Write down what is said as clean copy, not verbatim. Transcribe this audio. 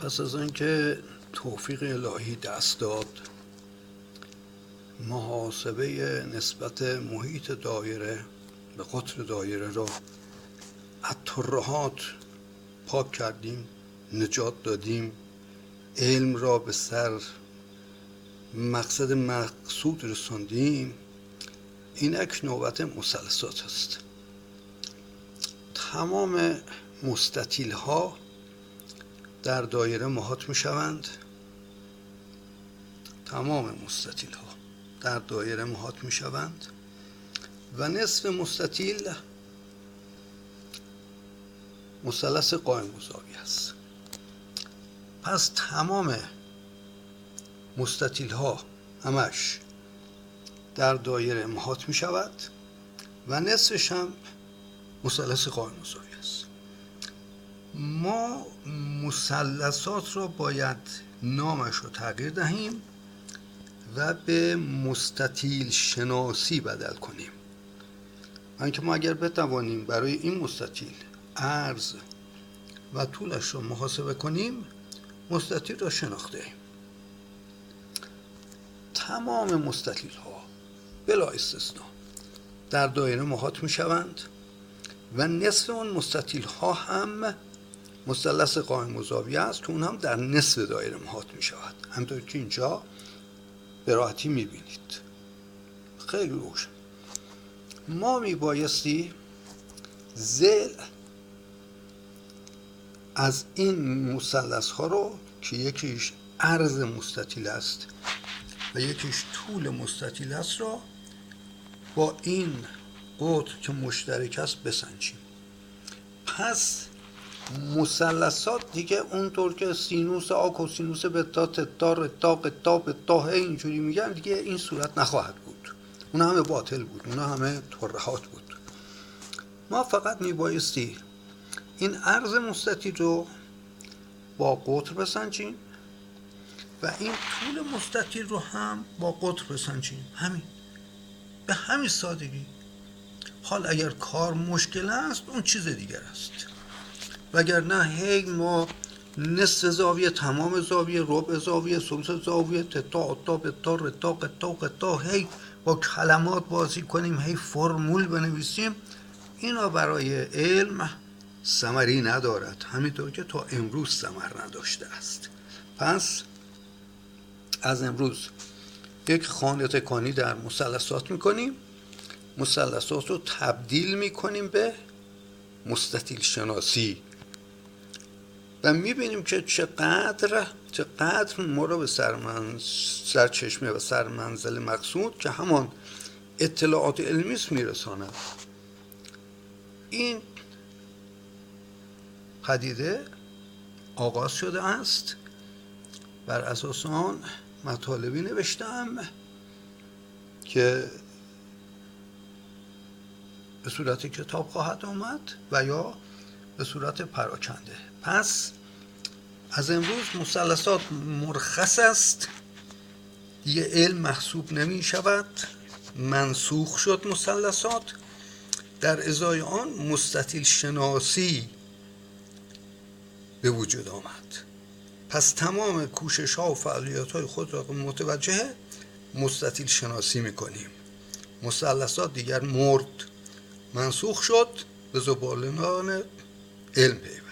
پس از آنکه توفیق الهی دست داد محاسبه نسبت محیط دایره به قطر دایره را از ترهات پاک کردیم، نجات دادیم، علم را به سر مقصد مقصود رساندیم، اینک نوبت مثلثات است. تمام مستطیل ها در دایره محاط می شوند. تمام مستطیل ها در دایره محاط می شوند و نصف مستطیل مثلث قائم مساوی است. پس تمام مستطیل ها همش در دایره محاط می شود و نصفش هم مثلث قائم مساوی است. ما مثلثات را باید نامش رو تغییر دهیم و به مستطیل شناسی بدل کنیم. اینکه ما اگر بتوانیم برای این مستطیل عرض و طولش را محاسبه کنیم، مستطیل را شناخته ایم. تمام مستطیل ها بلا استثنا در دایره محاط می شوند و نصف اون مستطیل ها هم مثلث قائم مزاویه است که اون هم در نصف دایره محاط می شود، همطور که اینجا به راحتی می بینید. خیلی روشن. ما می بایستی ذیل از این مثلث ها رو که یکیش عرض مستطیل است و یکیش طول مستطیل است را با این قطر که مشترک است بسنجیم. پس مثلثات دیگه اونطور که سینوس آ کوسینوس بتا تتا رتا قتا بتا اینجوری میگن دیگه این صورت نخواهد بود. اونا همه باطل بود، اونا همه ترهات بود. ما فقط میبایستی این عرض مستطیل رو با قطر بسنجیم و این طول مستطیل رو هم با قطر بسنجیم. همین، به همین سادگی. حال اگر کار مشکل است اون چیز دیگر است، وگرنه هی ما نصف زاویه، تمام زاویه، ربع زاویه، ثلث زاویه، تتا آتا بتا رتا قتا قتا هی با کلمات بازی کنیم، هی فرمول بنویسیم، اینا برای علم ثمری ندارد، همینطور که تا امروز ثمر نداشته است. پس از امروز یک خانه تکانی در مثلثات میکنیم، مثلثات رو تبدیل میکنیم به مستطیل شناسی و میبینیم که چقدر ما رو به سرچشمه و سرمنزل مقصود که همان اطلاعات علمی است میرساند. این پدیده آغاز شده است. بر اساس آن مطالبی نوشتم که به صورت کتاب خواهد آمد و یا به صورت پراکنده. پس از امروز مثلثات مرخص است، دیگه علم محسوب نمی شود، منسوخ شد مثلثات. در ازای آن مستطیل شناسی به وجود آمد. پس تمام کوشش ها و فعالیت های خود را متوجه مستطیل شناسی میکنیم. مثلثات دیگر مرد، منسوخ شد، به زباله‌نان علم پیوست.